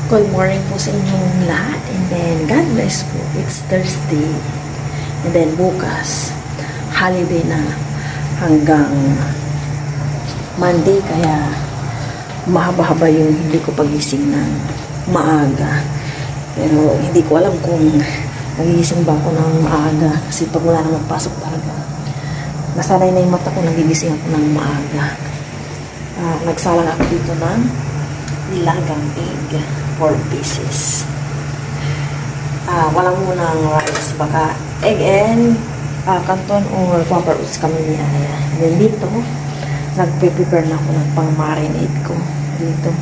Good morning po sa inyong lahat. And then, God bless po. It's Thursday. And then, bukas, holiday na hanggang Monday. Kaya, mahaba-haba yung hindi ko pagising ng maaga. Pero, hindi ko alam kung nagigising ba ako ng maaga. Kasi pag wala namang pasok talaga, nasanay na yung mata ko, nagigising ako ng maaga. Nagsalang ako dito ng nilagang egg. 4 pieces. Walang munang rice, baka egg and canton or pepper oats kami ni Aya. And then dito, nagpe-prepare na ako ng pang-marinade ko. Dito,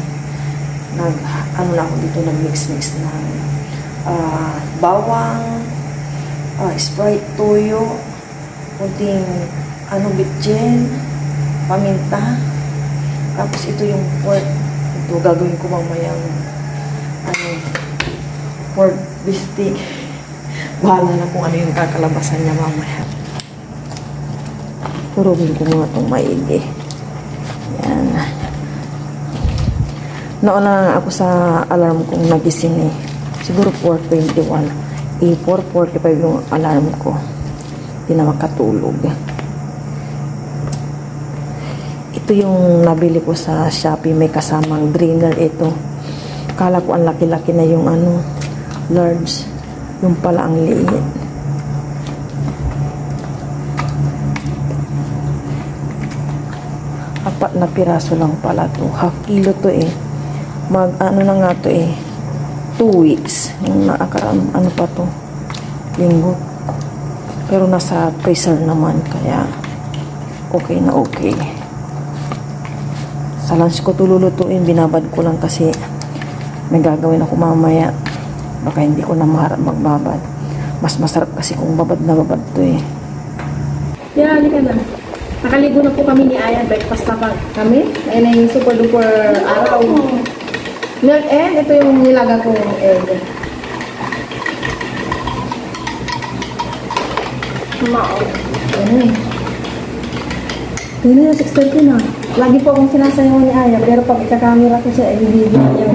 ano na ako dito, nag-mix-mix ng bawang, Sprite, toyo, kunting bitchin, paminta, tapos ito yung pork. Ito, gagawin ko mamayang pork bistig. Bahala na kung ano yung kakalabasan niya mamaya. Turugin ko mga itong maigi. Yan. Nauna na ako sa alarm kong nagising eh. Siguro 4:21. 4:45 yung alarm ko. Hindi na makatulog. Ito yung nabili ko sa Shopee. May kasamang drainer ito. Kala ko ang laki-laki na yung large. Yung pala ang liit. Apat na piraso lang pala to. Half kilo to eh. Na nga to eh. 2 weeks. Yung nakakaraan, pa to? Linggo. Pero nasa freezer naman. Kaya, okay na okay. Sa lunch ko to lulutuin. Binabad ko lang kasi may gagawin ako mamaya. Baka hindi ko na maharap magbabad. Mas masarap kasi kung babad na babad to eh. Yeah, halika na. Nakaligo na po kami ni Aya. Breakfast na pa kami. Ayun na yung super duper araw. Milk egg. Ito yung nilaga kong egg. Mao. Ayun eh. Ayun na, 6:30 na. Lagi po akong sinasayaw ni Aya. Pero pag ikakamera ko siya, i-video niya.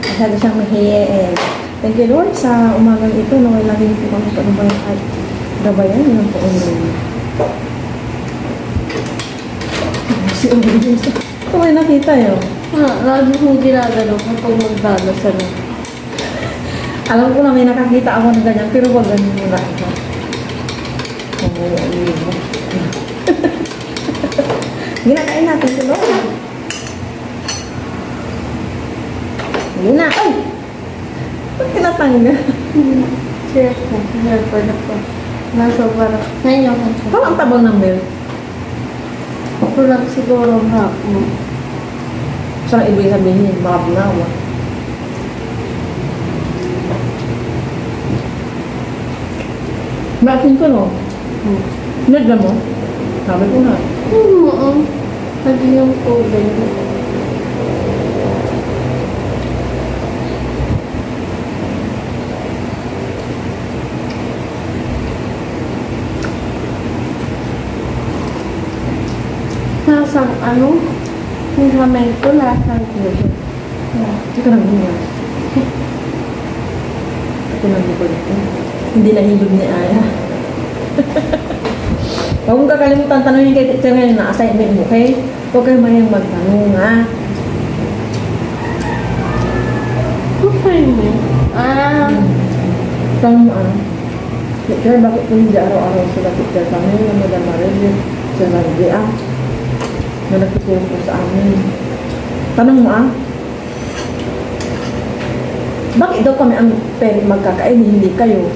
Masyado siyang mahiye eh. Thank you Lord sa umagang ito na wala rin po kami panubayan at gabayan. Yun ang po si Umbay. Ito may nakita yun. Lagi kong ginagano kapag magdadasan. Alam ko na may nakakita ako ng ganyan pero wag ganyan muna ito. Ginakain natin si Lord. Yun na. Ay! Ba't kinatangga? Cheers po. Hairpod ako. Nasa parang. Ngayon ako. Parang ang tabang ng milk. Ito lang siguro ang hapon. Saan ibig sabihin? Baka binawa. Batin ko no? Nagla mo? Sabi ko na. Oo. Lagi yung tubig. Nasang yung kamay ko lasang gulo. Hindi ka nang hiya. Ito nang hipod ito. Hindi nahilog ni Aya. Huwag mong kakalimutan tanongin kay teacher ngayon na assignment mo, okay? Huwag kayo mayang magtanong, ha? Okay mo? Tanong mo, teacher, bakit po hindi araw-araw sila teacher kami? Yung Madam Maribel, sa Naldi, na nakitulong po sa amin. Tanong mo, bakit daw kami ang pwede magkakain, hindi kayo?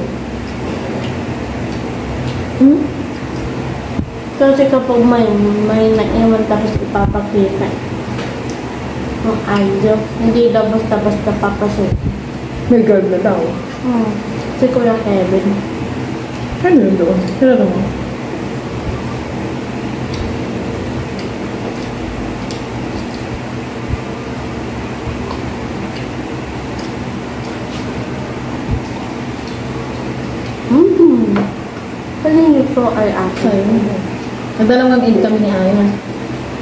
Kasi kapag may naiwan tapos ipapakita ang idol, hindi daw basta-basta papasok. May girl na daw. Si Kuya Kevin. Ano yun doon? Kailan mo? Kanino ito ay akin? Nagdalawang egg kami ni Aya.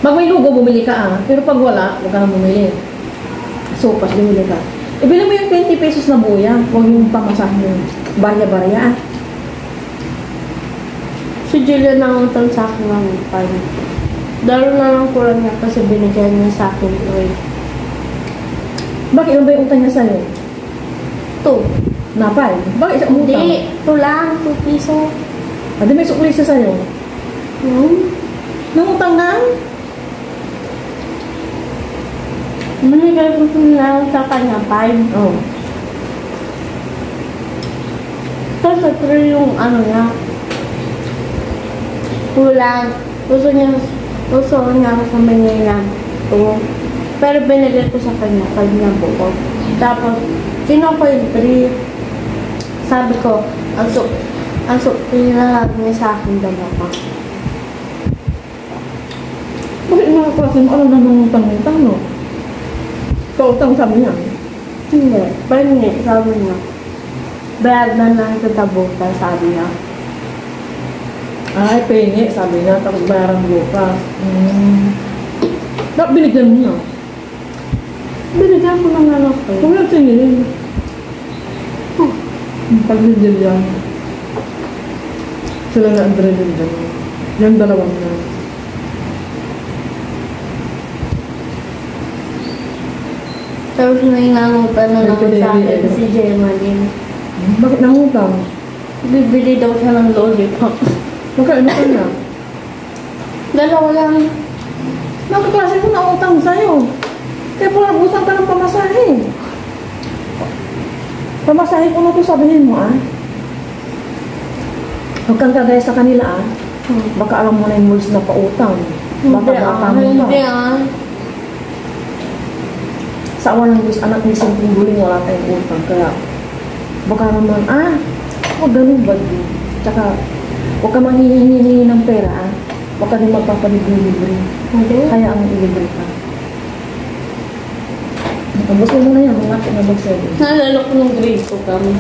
Pag may lugo, bumili ka Pero pag wala, huwag ka na bumili. Sopas, bumili ka. Ibili mo yung 20 pesos na buya. Huwag yung pamasahin yung barya-barya. Si Julia nangutang sa akin ng 5. Daro na lang kulang niya kasi binigyan niya sa akin 3. Bakit ano ba yung utang niya sa'yo? 2. Napal? Bakit siya umutang? Hindi, 2 lang, 2 piso. Adi may sukli siya sa'yo. Nangutang na? Binigay ko lang sa kanya 5. Oo. Kasi 3 yung ano niya. Kulang. Gusto niya sa Manila 2. Pero binigay ko sa kanya 5 na buo. Tapos, kinuha ko yung 3. Sabi ko, ang pinahag niya sa akin dalawa. Bakit mga klase mo alam na nangutang-utang, no? Kautang sabi niya. Hindi. Pahingi, sabi niya. Bayad na lang sa tabuta, sabi niya. Ay, pengi, sabi niya. Tapos bayaran bukas. Dapat binigyan mo niya. Binigyan ko ng ano ko. Kung yan singilin. Pag-bigyan yan. Sila na adrenaline dyan. Yung dalawang na. Tapos may nangutan na naman sa akin si Gemma din. Bakit nangutang? Bibili daw siya ng lollipop. Magkaano ka na? Dalawa lang. Bakit klase mo nautang sa'yo? Kaya po nabusan ka ng pamasahe. Pamasahe ko na ito sabihin mo, ah. Huwag kang kagaya sa kanila, ah. Baka alam mo na yung rules na pautang. Baka matamo ka. Hindi ah. Sa awan ng Diyos, anak ni Sintong Guling, wala tayong utang. Kaya, baka naman, huwag ganun ba din? Tsaka, huwag ka manghihingi ng pera, ah. Huwag ka din magpapalibre-libre. Hindi. Kaya ang ilibre ka. Tapos mo na yan, mga pinabagsabi. Nalala ko ng grade ko kami.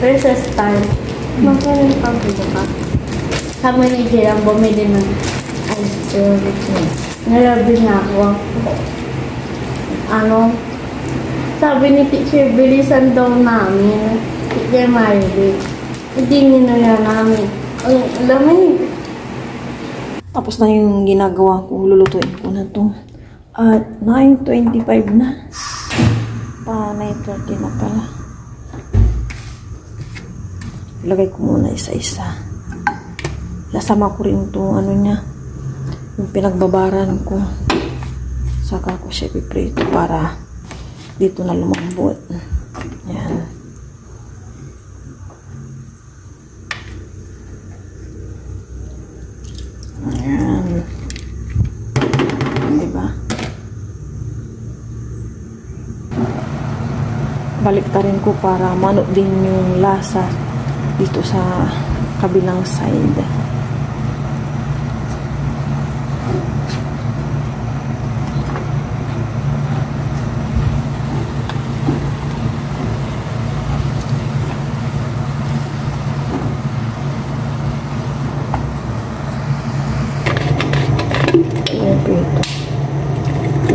Recess time. Makaroon pa ko ka. Kami ni Jirang bumili ng ice cream. Nalabi na ako. Sabi ni teacher, bilisan daw namin. Teacher Marily. Hindi ninuya namin. Ang lamig. Tapos na yung ginagawa ko, lulutuin ko na to. At 9:25 na. 9:30 na pala. Lagay ko muna isa-isa. Lasama ko rin itong niya. Yung pinagbabaran ko. Saka ko siya piprito para dito na lumambot. Yan. Ayan. Diba? Baliktarin ko para manok din yung lasa dito sa kabilang side.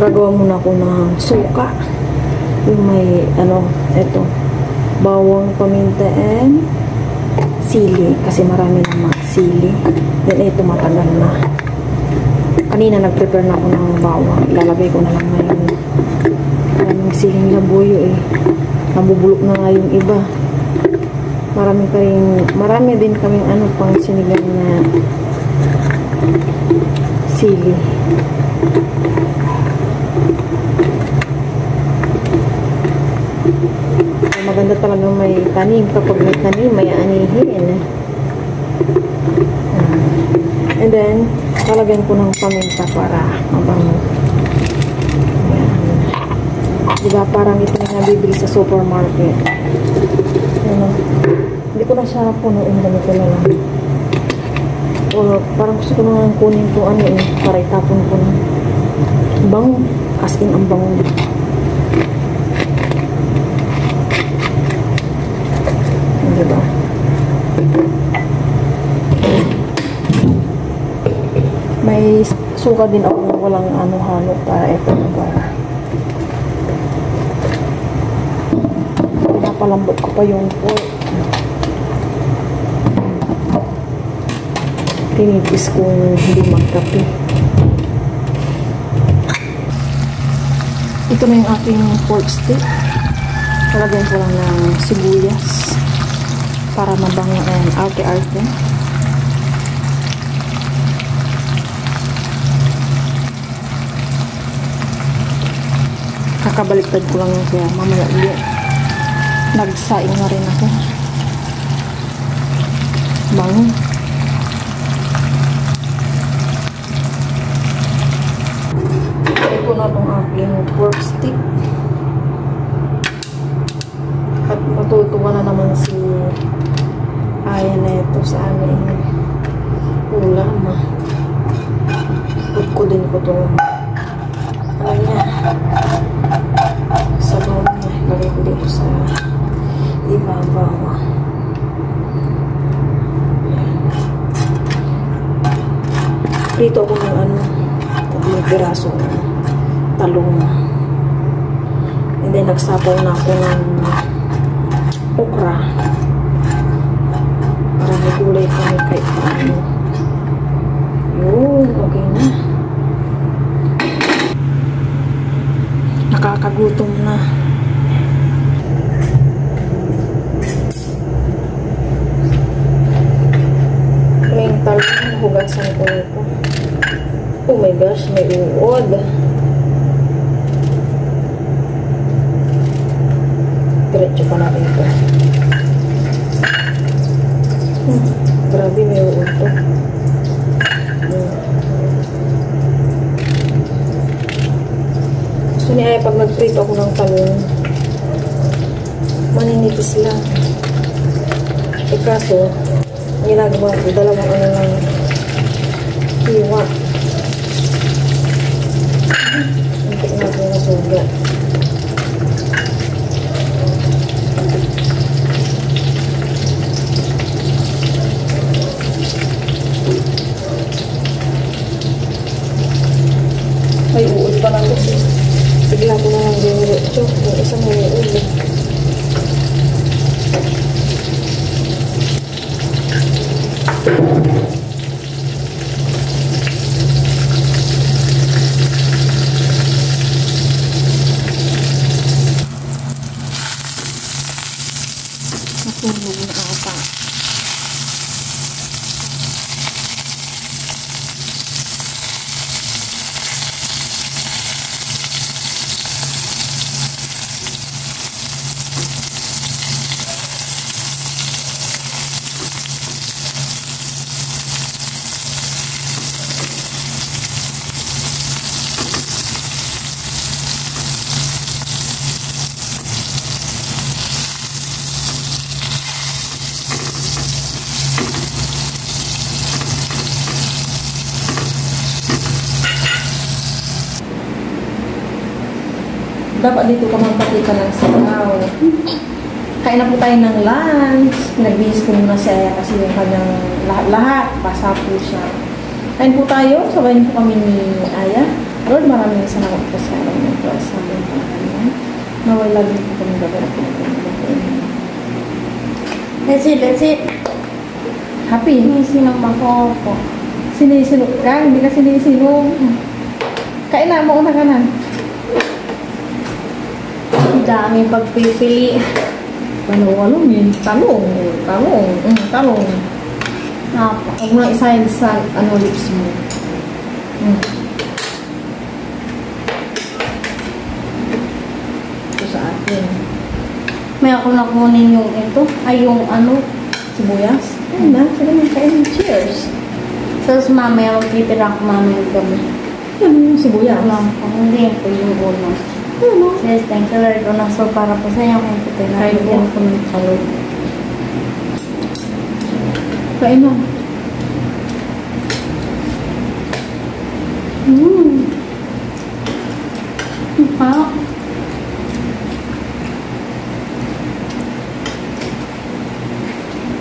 Gagawa muna ako ng suka. Yung may, eto, bawang, paminta, and sili. Kasi marami naman sili. Then, ito matagal na. Kanina, nag-prepare na ako ng bawang. Ilalagay ko na lang ngayon. Yung siling labuyo, eh. Nabubulok na nga yung iba. Marami din kaming pang sinigang na sili. Maganda talaga may tanim. Kapag may tanim, may anihin. And then, talagyan ko ng paminta para mabango. Ayan. Diba parang ito na nabibili sa supermarket. Ayan. Hindi ko na siya punuin. Ganito na lang. O parang gusto ko naman kunin ko para itapon ko na. Bango. As in, ang bango niya. Diba? May suka din ako walang halo para ito para Papalambot ko pa yung pork. Tinipis kung hindi magkape. Ito na yung aking pork steak. Talagyan ko lang ng sibuyas para mabango and arte-arte. Kakabaliktad ko lang yun kaya mamaya ulit. Nagsaing na rin ako. Bango. Ito na itong aking pork stick. At matutuwa na naman si Aya na ito sa aming ulam. Put ko din ko itong ano niya sa bawang niya. Lagay ko dito sa ibabaw. Prito ako ng ano, tatlong pirasong talong. And then nagsapaw na ako ng okra para may gulay kami kahit paano. Yun, okay na. Nakakagutom na. May talong, hugasan ko nito. Oh my gosh, may uod. Diretso pa natin ito. Grabe, may uod to. Gusto niya ay pag nag-prito ako ng talong, maninipis lang. Eh kaso, ginagawa ko, dalawang ano lang hiwa. Hindi natin nasugat. May uod pa lang kasi. Bigla ko na lang diretso. Yung isang may uod. Nasunog na ata. Dapat dito ka magpatika ng sabaw. Kain na po tayo ng lunch. Nagbihis ko muna si Aya kasi yung kanyang lahat. Basa po siya. Kain po tayo. Sabayin po kami ni Aya. Lord, maraming salamat po sa araw ng ito. Sabi po na kanya. Naway lagi po kami gagawin po. That's it. Happy? Sinong ako po. Sinisinok ka? Hindi ka sinisinok. Kain na. Mauna ka na. Dami pagpipili. Talong yun. Talong. Huwag mo lang isahin sa lips mo. Ito sa atin. May ako nakunin yung ito. Ay, yung Sibuyas. Ayun na. Sige na. Kain. Cheers. Tapos mamaya magpipira ako mamaya gabi. Yan yung sibuyas. Alam ko. Hindi po yung ulo. Yes, thank you Lord. So, para po sa inyo kung puti na bigyan ko ng kalog. Kain na.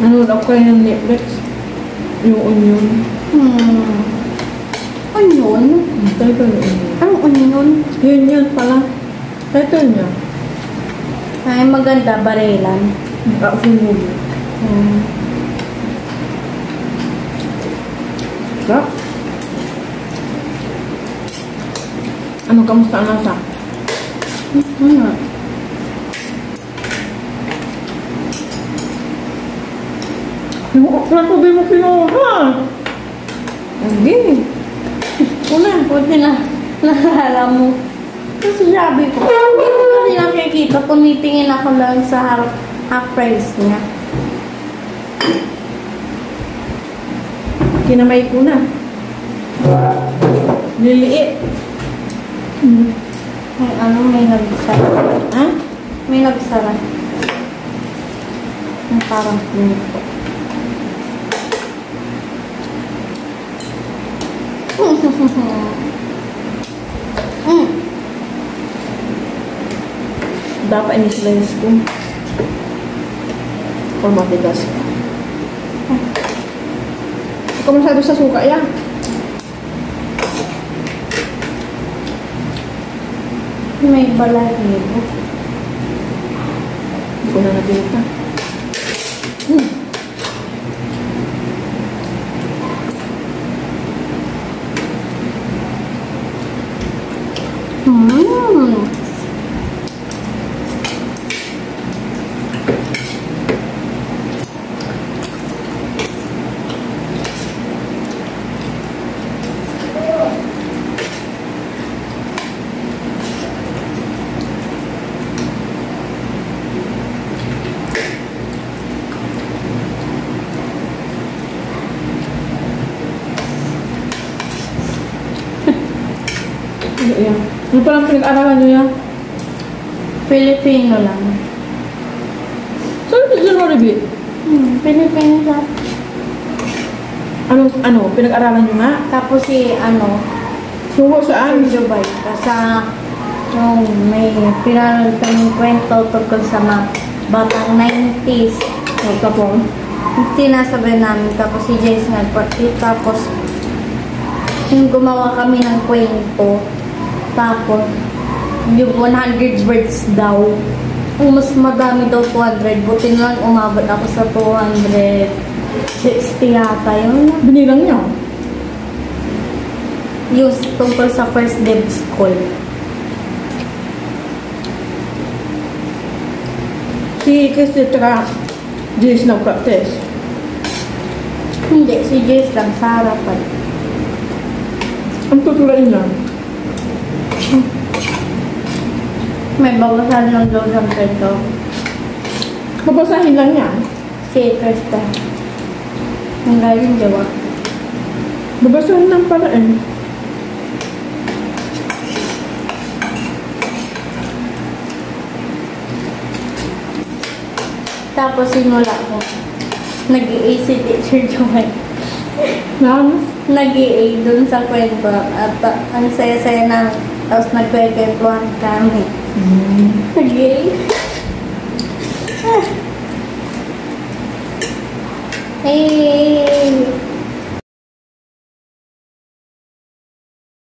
Nanood ako kayo ng Netflix. Yung onion. Onion? Title yung onion. Anong onion? Yun pala. Title niya. Ay, maganda, barelan. Sinuli. Sarap. Ano, kamusta ang lasa? Yung okra ko din mo kinuha. Hindi. Buti na, naalala mo. Kasi sabi ko, hindi ko kasi nakikita, tumitingin ako lang sa half price niya. Kinamay ko na. Liliit. May may nagsara. Ha? May nagsara. Yung parang pinito. Dapat ini slice ko. Or matigas ko. Ikaw masyado sa suka yan. May balahibo. Hindi ko na nabita. Yan. Ano palang pinag-aralan nyo yan? Filipino lang. Saan ito January B? Filipino lang. Ano? Pinag-aralan nyo nga? Tapos Suwa saan? Dubai. Kasi may pinanood kaming kwento tungkol sa mga batang 90s. Tapos? Tinasabi namin. Tapos si Jace nagparty. Tapos yung gumawa kami ng kwento. Tapos yung 100 words daw. Ang mas madami daw 200. Buti na lang umabot ako sa 260 yata. Yun. Binilang niya? Yung tungkol sa first day of school. Si Christy tsaka Jace nag-practice. Hindi, si Jace lang sa harapan. Ang tutulain lang. May babasahan lang daw ng kwento. Babasahin lang yan. Si Krista. Ang galing, diba? Babasahin lang pala eh. Tapos sinula ko. Nag-i-A si Teacher Joy. Nag-i-A dun sa kwento. At ang saya-saya na. Tapos nagkwekwentuhan kami. Nag-i-A. Hey!